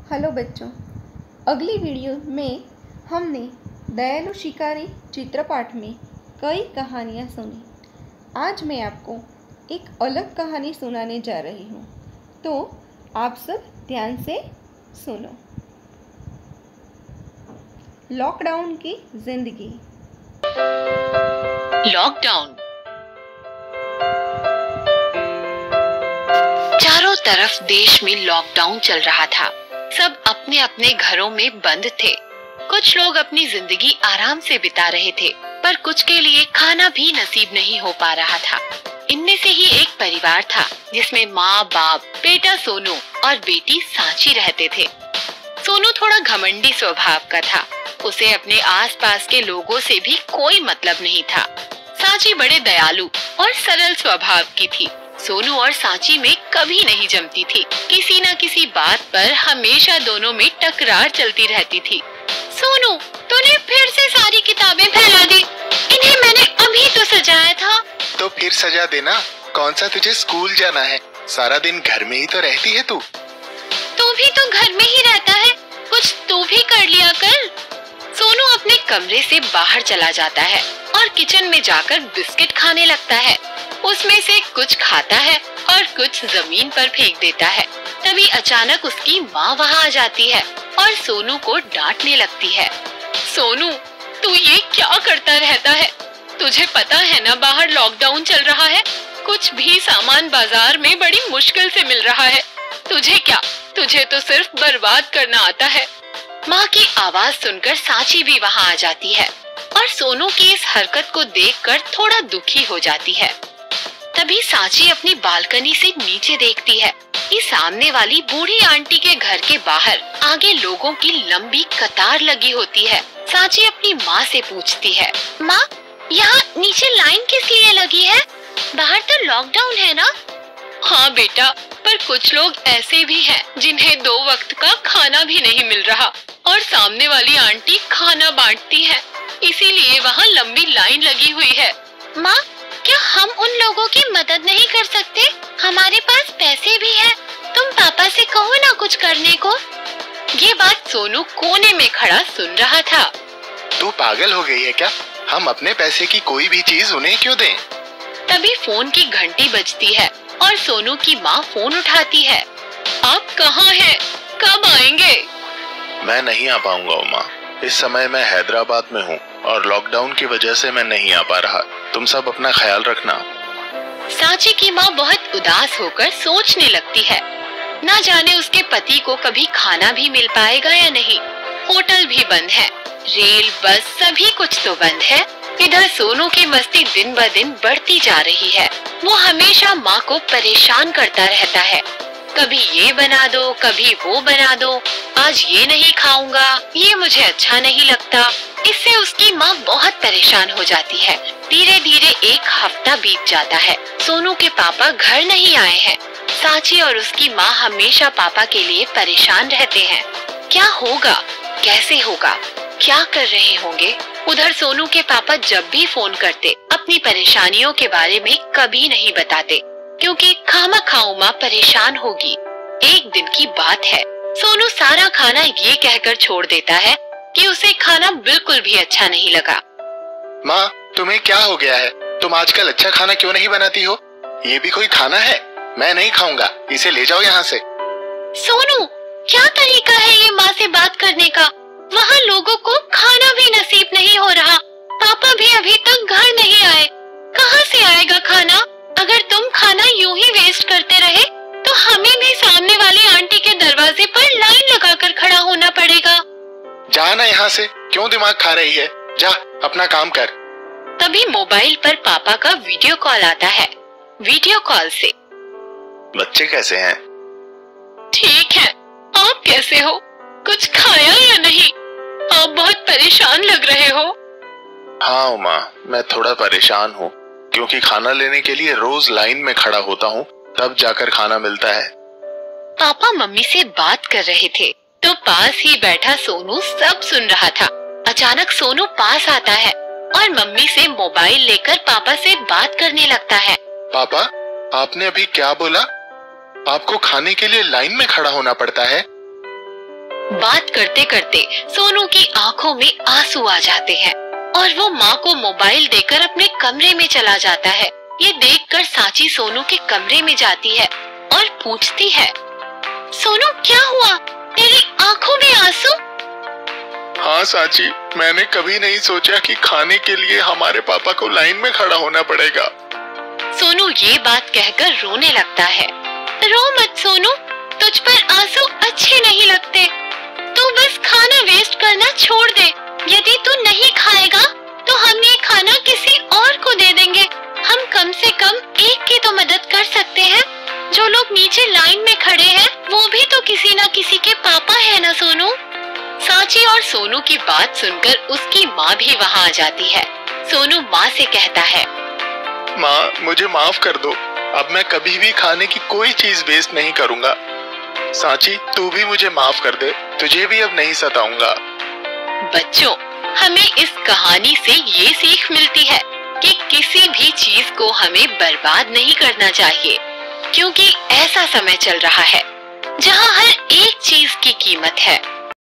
Hello बच्चों, अगली video में हमने दयालु शिकारी चित्रपाठ में कई कहानियाँ सुनी। आज मैं आपको एक अलग कहानी सुनाने जा रही हूँ, तो आप सब ध्यान से सुनो। लॉकडाउन की जिंदगी। लॉकडाउन। चारों तरफ देश में लॉकडाउन चल रहा था। सब अपने अपने घरों में बंद थे। कुछ लोग अपनी जिंदगी आराम से बिता रहे थे, पर कुछ के लिए खाना भी नसीब नहीं हो पा रहा था। इनमें से ही एक परिवार था जिसमें माँ, बाप, बेटा सोनू और बेटी सांची रहते थे। सोनू थोड़ा घमंडी स्वभाव का था। उसे अपने आसपास के लोगों से भी कोई मतलब नहीं था। सांची बड़े दयालु और सरल स्वभाव की थी। सोनू और सांची में कभी नहीं जमती थी। किसी न किसी बात पर हमेशा दोनों में टकरार चलती रहती थी। सोनू, तूने फिर से सारी किताबें फैला दी। इन्हें मैंने अभी तो सजाया था। तो फिर सजा देना। कौन सा तुझे स्कूल जाना है? सारा दिन घर में ही तो रहती है तू। तू भी तो घर में ही रहता है, कुछ तू भी कर लिया कर। सोनू अपने कमरे से बाहर चला जाता है और किचन में जाकर बिस्किट खाने लगता है। उसमें से कुछ खाता है और कुछ जमीन पर फेंक देता है। तभी अचानक उसकी माँ वहाँ आ जाती है और सोनू को डांटने लगती है। सोनू, तू ये क्या करता रहता है? तुझे पता है ना बाहर लॉकडाउन चल रहा है। कुछ भी सामान बाजार में बड़ी मुश्किल से मिल रहा है। तुझे क्या, तुझे तो सिर्फ बर्बाद करना आता है। माँ की आवाज सुनकर सांची भी वहाँ आ जाती है और सोनू की इस हरकत को देखकर थोड़ा दुखी हो जाती है। तभी सांची अपनी बालकनी से नीचे देखती है कि सामने वाली बूढ़ी आंटी के घर के बाहर आगे लोगों की लंबी कतार लगी होती है। सांची अपनी माँ से पूछती है, माँ, यहाँ नीचे लाइन किस लिए लगी है? बाहर तो लॉकडाउन है ना? हाँ बेटा, पर कुछ लोग ऐसे भी हैं जिन्हें 2 वक्त का खाना भी नहीं मिल रहा और सामने वाली आंटी खाना बांटती है, इसीलिए वहाँ लंबी लाइन लगी हुई है। माँ, क्या हम उन लोगों की मदद नहीं कर सकते? हमारे पास पैसे भी है, तुम पापा से कहो ना कुछ करने को। ये बात सोनू कोने में खड़ा सुन रहा था। तू पागल हो गई है क्या? हम अपने पैसे की कोई भी चीज उन्हें क्यों दें? तभी फोन की घंटी बजती है और सोनू की माँ फोन उठाती है। आप कहाँ हैं? कब आएंगे? मैं नहीं आ पाऊंगा उमा। इस समय मैं हैदराबाद में हूँ और लॉकडाउन की वजह से मैं नहीं आ पा रहा। तुम सब अपना ख्याल रखना। सांची की माँ बहुत उदास होकर सोचने लगती है। ना जाने उसके पति को कभी खाना भी मिल पाएगा या नहीं। होटल भी बंद है, रेल, बस सभी कुछ तो बंद है। इधर सोनू की मस्ती दिन ब दिन बढ़ती जा रही है। वो हमेशा माँ को परेशान करता रहता है। कभी ये बना दो, कभी वो बना दो। आज ये नहीं खाऊंगा, ये मुझे अच्छा नहीं लगता। इससे उसकी माँ बहुत परेशान हो जाती है। धीरे धीरे 1 हफ्ता बीत जाता है। सोनू के पापा घर नहीं आए हैं। सांची और उसकी माँ हमेशा पापा के लिए परेशान रहते हैं। क्या होगा, कैसे होगा, क्या कर रहे होंगे? उधर सोनू के पापा जब भी फोन करते अपनी परेशानियों के बारे में कभी नहीं बताते, क्योंकि खामखा माँ परेशान होगी। एक दिन की बात है, सोनू सारा खाना ये कहकर छोड़ देता है कि उसे खाना बिल्कुल भी अच्छा नहीं लगा। माँ, तुम्हें क्या हो गया है? तुम आजकल अच्छा खाना क्यों नहीं बनाती हो? ये भी कोई खाना है? मैं नहीं खाऊंगा, इसे ले जाओ यहाँ से। सोनू, क्या तरीका है ये माँ से बात करने का? वहाँ लोगों को खाना भी नसीब नहीं हो रहा। पापा भी अभी तक घर नहीं आए। कहाँ से आएगा खाना? अगर तुम खाना यूं ही वेस्ट करते रहे तो हमें भी सामने वाली आंटी के दरवाजे पर लाइन लगाकर खड़ा होना पड़ेगा। जा ना यहाँ से, क्यों दिमाग खा रही है? जा अपना काम कर। तभी मोबाइल पर पापा का वीडियो कॉल आता है। वीडियो कॉल से, बच्चे कैसे हैं? ठीक है, आप कैसे हो? कुछ खाया या नहीं? आप बहुत परेशान लग रहे हो। हाँ उमा, मैं थोड़ा परेशान हूँ, क्योंकि खाना लेने के लिए रोज लाइन में खड़ा होता हूँ, तब जाकर खाना मिलता है। पापा मम्मी से बात कर रहे थे तो पास ही बैठा सोनू सब सुन रहा था। अचानक सोनू पास आता है और मम्मी से मोबाइल लेकर पापा से बात करने लगता है। पापा, आपने अभी क्या बोला? आपको खाने के लिए लाइन में खड़ा होना पड़ता है? बात करते करते सोनू की आंखों में आंसू आ जाते हैं और वो माँ को मोबाइल देकर अपने कमरे में चला जाता है। ये देखकर सांची सोनू के कमरे में जाती है और पूछती है, सोनू क्या हुआ, तेरी आंखों में आंसू? हाँ सांची, मैंने कभी नहीं सोचा कि खाने के लिए हमारे पापा को लाइन में खड़ा होना पड़ेगा। सोनू ये बात कहकर रोने लगता है। रो मत सोनू, तुझ पर आंसू अच्छे नहीं लगते। तू बस खाना वेस्ट करना छोड़ दे। यदि तू नहीं खाएगा तो हम ये खाना किसी और को दे देंगे। हम कम से कम एक की तो मदद कर सकते हैं। जो लोग नीचे लाइन में खड़े हैं वो भी तो किसी न किसी के पापा है ना सोनू। सांची और सोनू की बात सुनकर उसकी माँ भी वहाँ आ जाती है। सोनू माँ से कहता है, माँ मुझे माफ कर दो, अब मैं कभी भी खाने की कोई चीज वेस्ट नहीं करूँगा। सांची तू भी मुझे माफ कर दे, तुझे भी अब नहीं सताऊंगा। बच्चों, हमें इस कहानी से ये सीख मिलती है कि किसी भी चीज को हमें बर्बाद नहीं करना चाहिए, क्योंकि ऐसा समय चल रहा है जहाँ हर एक चीज की कीमत है।